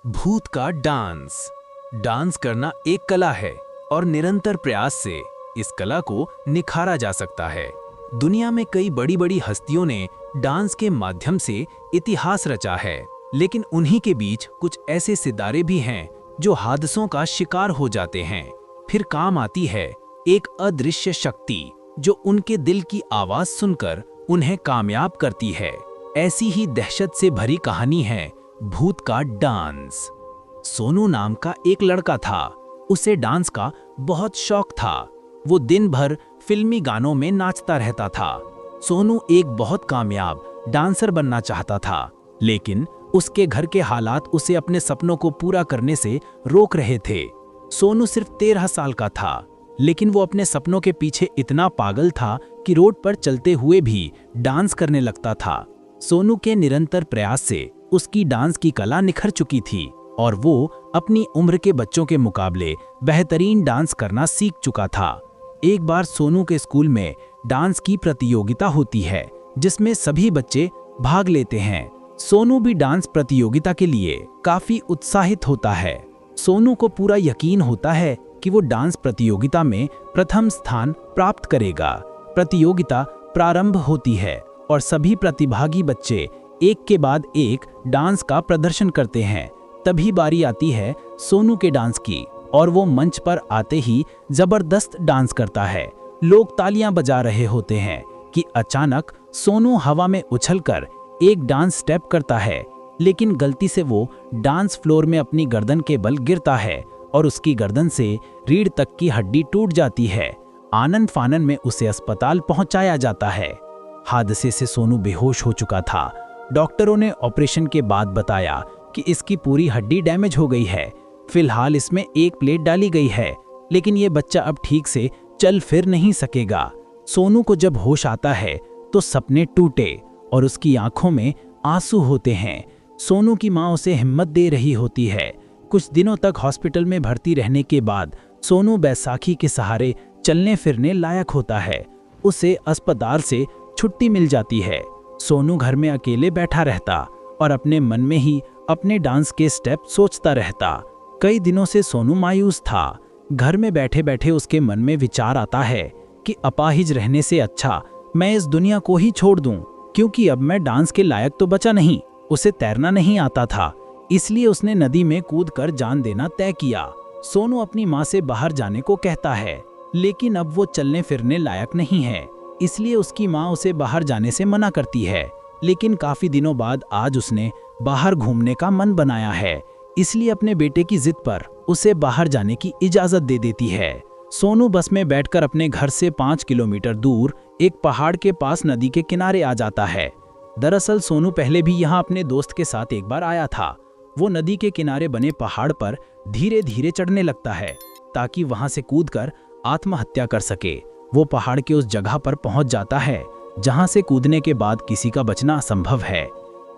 भूत का dance. Dance करना एक कला है और निरंतर प्रयास से इस कला को निखारा जा सकता है। दुनिया में कई बड़ी बड़ी हस्तियों ने डांस के माध्यम से इतिहास रचा है, लेकिन उन्हीं के बीच कुछ ऐसे सितारे भी हैं जो हादसों का शिकार हो जाते हैं। फिर काम आती है एक अदृश्य शक्ति जो उनके दिल की आवाज सुनकर उन्हें कामयाब करती है। ऐसी ही दहशत से भरी कहानी है भूत का डांस। सोनू नाम का एक लड़का था। उसे डांस का बहुत शौक था। वो दिन भर फिल्मी गानों में नाचता रहता था। सोनू एक बहुत कामयाब डांसर बनना चाहता था, लेकिन उसके घर के हालात उसे अपने सपनों को पूरा करने से रोक रहे थे। सोनू सिर्फ 13 साल का था, लेकिन वो अपने सपनों के पीछे इतना पागल था कि रोड पर चलते हुए भी डांस करने लगता था। सोनू के निरंतर प्रयास से उसकी डांस की कला निखर चुकी थी और वो अपनी उम्र के बच्चों के मुकाबले बेहतरीन डांस करना सीख चुका था। एक बार सोनू के स्कूल में डांस की प्रतियोगिता होती है जिसमें सभी बच्चे भाग लेते हैं। सोनू भी डांस प्रतियोगिता के लिए काफी उत्साहित होता है। सोनू को पूरा यकीन होता है कि वो डांस प्रतियोगिता में प्रथम स्थान प्राप्त करेगा। प्रतियोगिता प्रारंभ होती है और सभी प्रतिभागी बच्चे एक के बाद एक डांस का प्रदर्शन करते हैं। तभी बारी आती है सोनू के डांस की और वो मंच पर आते ही जबरदस्त डांस करता है। लोग तालियां बजा रहे होते हैं कि अचानक सोनू हवा में उछलकर एक डांस स्टेप करता है, लेकिन गलती से वो डांस फ्लोर में अपनी गर्दन के बल गिरता है और उसकी गर्दन से रीढ़ तक की हड्डी टूट जाती है। आनन फानन में उसे अस्पताल पहुंचाया जाता है। हादसे से सोनू बेहोश हो चुका था। डॉक्टरों ने ऑपरेशन के बाद बताया कि इसकी पूरी हड्डी डैमेज हो गई है। फिलहाल इसमें एक प्लेट डाली गई है, लेकिन ये बच्चा अब ठीक से चल फिर नहीं सकेगा। सोनू को जब होश आता है तो सपने टूटे और उसकी आंखों में आंसू होते हैं। सोनू की मां उसे हिम्मत दे रही होती है। कुछ दिनों तक हॉस्पिटल में भर्ती रहने के बाद सोनू बैसाखी के सहारे चलने फिरने लायक होता है। उसे अस्पताल से छुट्टी मिल जाती है। सोनू घर में अकेले बैठा रहता और अपने मन में ही अपने डांस के स्टेप सोचता रहता। कई दिनों से सोनू मायूस था। घर में बैठे बैठे उसके मन में विचार आता है कि अपाहिज रहने से अच्छा मैं इस दुनिया को ही छोड़ दूं, क्योंकि अब मैं डांस के लायक तो बचा नहीं। उसे तैरना नहीं आता था, इसलिए उसने नदी में कूदकर जान देना तय किया। सोनू अपनी माँ से बाहर जाने को कहता है, लेकिन अब वो चलने फिरने लायक नहीं है, इसलिए उसकी माँ उसे बाहर जाने से मना करती है। लेकिन काफी दिनों बाद आज उसने बाहर घूमने का मन बनाया है, इसलिए अपने बेटे की जिद पर उसे बाहर जाने की इजाजत दे देती है। सोनू बस में बैठकर अपने घर से 5 किलोमीटर दूर एक पहाड़ के पास नदी के किनारे आ जाता है। दरअसल सोनू पहले भी यहाँ अपने दोस्त के साथ एक बार आया था। वो नदी के किनारे बने पहाड़ पर धीरे धीरे चढ़ने लगता है ताकि वहां से कूदकर आत्महत्या कर सके। वो पहाड़ के उस जगह पर पहुंच जाता है जहां से कूदने के बाद किसी का बचना असंभव है।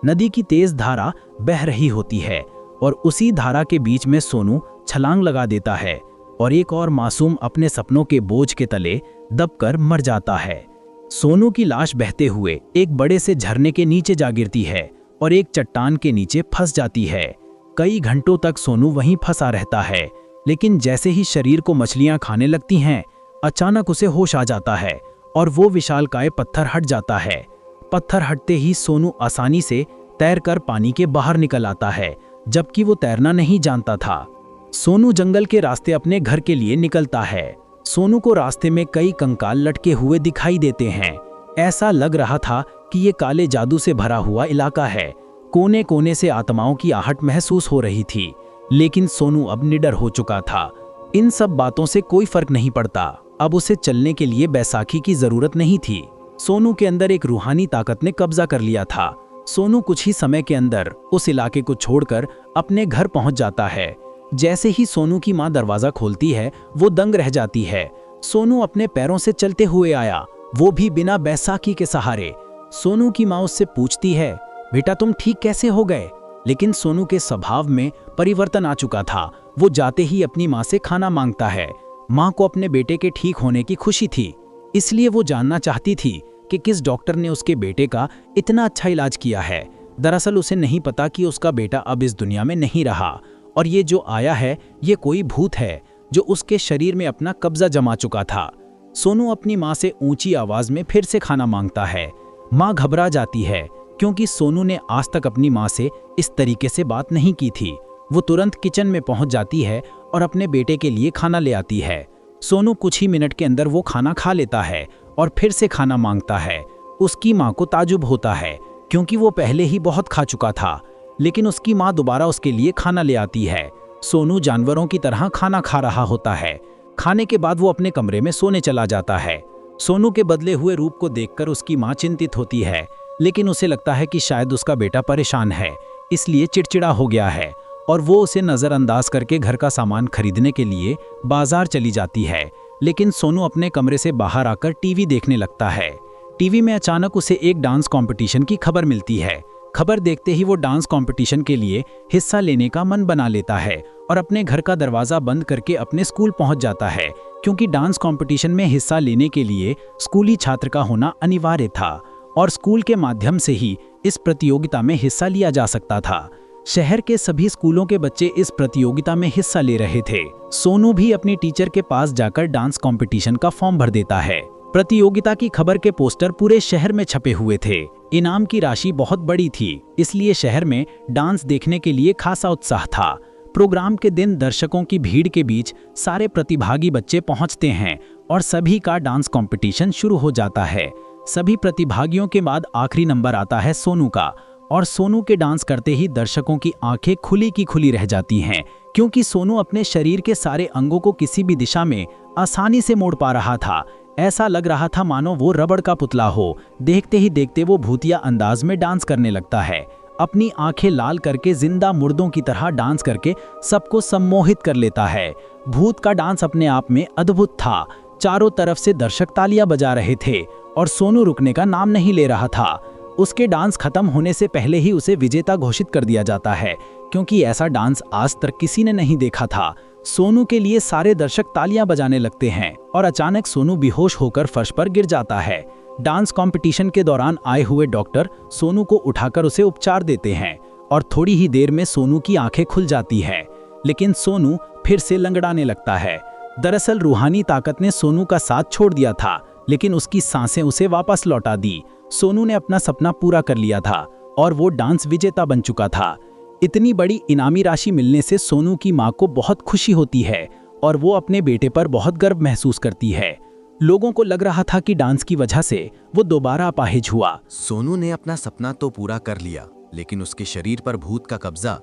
नदी की तेज धारा बह रही होती है और उसी धारा के बीच में सोनू छलांग लगा देता है और एक और मासूम अपने सपनों के बोझ के तले दबकर मर जाता है। सोनू की लाश बहते हुए एक बड़े से झरने के नीचे जा गिरती है और एक चट्टान के नीचे फंस जाती है। कई घंटों तक सोनू वहीं फंसा रहता है, लेकिन जैसे ही शरीर को मछलियां खाने लगती हैं, अचानक उसे होश आ जाता है और वो विशालकाय पत्थर हट जाता है। पत्थर हटते ही सोनू आसानी से तैरकर पानी के बाहर निकल आता है, जबकि वो तैरना नहीं जानता था। सोनू जंगल के रास्ते अपने घर के लिए निकलता है। सोनू को रास्ते में कई कंकाल लटके हुए दिखाई देते हैं। ऐसा लग रहा था कि ये काले जादू से भरा हुआ इलाका है। कोने कोने से आत्माओं की आहट महसूस हो रही थी, लेकिन सोनू अब निडर हो चुका था। इन सब बातों से कोई फर्क नहीं पड़ता। अब उसे चलने के लिए बैसाखी की जरूरत नहीं थी। सोनू के अंदर एक रूहानी ताकत ने कब्जा कर लिया था। सोनू कुछ ही समय के अंदर उस इलाके को छोड़कर अपने घर पहुंच जाता है। जैसे ही सोनू की मां दरवाजा खोलती है, वो दंग रह जाती है। सोनू अपने पैरों से चलते हुए आया, वो भी बिना बैसाखी के सहारे। सोनू की मां उससे पूछती है, बेटा तुम ठीक कैसे हो गए? लेकिन सोनू के स्वभाव में परिवर्तन आ चुका था। वो जाते ही अपनी मां से खाना मांगता है। मां को अपने बेटे के ठीक होने की खुशी थी, इसलिए वो जानना चाहती थी कि किस डॉक्टर ने उसके बेटे का इतना अच्छा इलाज किया है। दरअसल उसे नहीं पता कि उसका बेटा अब इस दुनिया में नहीं रहा और ये जो आया है ये कोई भूत है जो उसके शरीर में अपना कब्जा जमा चुका था। सोनू अपनी माँ से ऊंची आवाज में फिर से खाना मांगता है। माँ घबरा जाती है क्योंकि सोनू ने आज तक अपनी माँ से इस तरीके से बात नहीं की थी। वो तुरंत किचन में पहुंच जाती है और अपने बेटे के लिए खाना ले आती है। सोनू कुछ ही मिनट के अंदर वो खाना खा लेता है और फिर से खाना मांगता है। उसकी माँ को ताजुब होता है क्योंकि वो पहले ही बहुत खा चुका था, लेकिन उसकी माँ दोबारा उसके लिए खाना ले आती है। सोनू जानवरों की तरह खाना खा रहा होता है। खाने के बाद वो अपने कमरे में सोने चला जाता है। सोनू के बदले हुए रूप को देखकर उसकी माँ चिंतित होती है, लेकिन उसे लगता है कि शायद उसका बेटा परेशान है, इसलिए चिड़चिड़ा हो गया है और वो उसे नज़रअंदाज करके घर का सामान खरीदने के लिए बाजार चली जाती है। लेकिन सोनू अपने कमरे से बाहर आकर टीवी देखने लगता है। टीवी में अचानक उसे एक डांस कंपटीशन की खबर मिलती है। खबर देखते ही वो डांस कंपटीशन के लिए हिस्सा लेने का मन बना लेता है और अपने घर का दरवाज़ा बंद करके अपने स्कूल पहुंच जाता है, क्योंकि डांस कंपटीशन में हिस्सा लेने के लिए स्कूली छात्र का होना अनिवार्य था और स्कूल के माध्यम से ही इस प्रतियोगिता में हिस्सा लिया जा सकता था। शहर के सभी स्कूलों के बच्चे इस प्रतियोगिता में हिस्सा ले रहे थे। सोनू भी अपनी टीचर के पास जाकर डांस कंपटीशन का फॉर्म भर देता है। प्रतियोगिता की खबर के पोस्टर पूरे शहर में छपे हुए थे। इनाम की राशि बहुत बड़ी थी, इसलिए शहर में डांस देखने के लिए खासा उत्साह था। प्रोग्राम के दिन दर्शकों की भीड़ के बीच सारे प्रतिभागी बच्चे पहुंचते हैं और सभी का डांस कंपटीशन शुरू हो जाता है। सभी प्रतिभागियों के बाद आखिरी नंबर आता है सोनू का और सोनू के डांस करते ही दर्शकों की आंखें खुली की खुली रह जाती हैं, क्योंकि सोनू अपने शरीर के सारे अंगों को किसी भी दिशा में आसानी से मोड़ पा रहा था। ऐसा लग रहा था मानो वो रबड़ का पुतला हो। देखते ही देखते वो भूतिया अंदाज में डांस करने लगता है। अपनी आंखें लाल करके जिंदा मुर्दों की तरह डांस करके सबको सम्मोहित कर लेता है। भूत का डांस अपने आप में अद्भुत था। चारों तरफ से दर्शक तालियां बजा रहे थे और सोनू रुकने का नाम नहीं ले रहा था। उसके डांस खत्म होने से पहले ही उसे विजेता घोषित कर दिया जाता है, क्योंकि ऐसा डांस आज तक किसी ने नहीं देखा था। सोनू के लिए सारे दर्शक तालियां बजाने लगते हैं और अचानक सोनू बेहोश होकर फर्श पर गिर जाता है। डांस कंपटीशन के दौरान आए हुए डॉक्टर सोनू को उठाकर उसे उपचार देते हैं और थोड़ी ही देर में सोनू की आंखें खुल जाती है, लेकिन सोनू फिर से लंगड़ाने लगता है। दरअसल रूहानी ताकत ने सोनू का साथ छोड़ दिया था, लेकिन उसकी सांसें उसे वापस लौटा दी। सोनू ने अपना सपना पूरा कर लिया था और वो डांस विजेता बन चुका था। इतनी बड़ी इनामी राशि मिलने से सोनू की माँ को बहुत खुशी होती है और वो अपने बेटे पर बहुत गर्व महसूस करती है। लोगों को लग रहा था कि डांस की वजह से वो दोबारा अपाहिज हुआ। सोनू ने अपना सपना तो पूरा कर लिया, लेकिन उसके शरीर पर भूत का कब्जा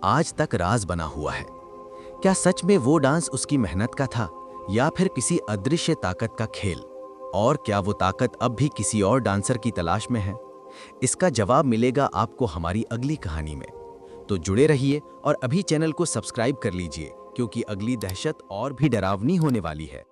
आज तक राज बना हुआ है। क्या सच में वो डांस उसकी मेहनत का था या फिर किसी अदृश्य ताकत का खेल? और क्या वो ताकत अब भी किसी और डांसर की तलाश में है? इसका जवाब मिलेगा आपको हमारी अगली कहानी में। तो जुड़े रहिए और अभी चैनल को सब्सक्राइब कर लीजिए, क्योंकि अगली दहशत और भी डरावनी होने वाली है।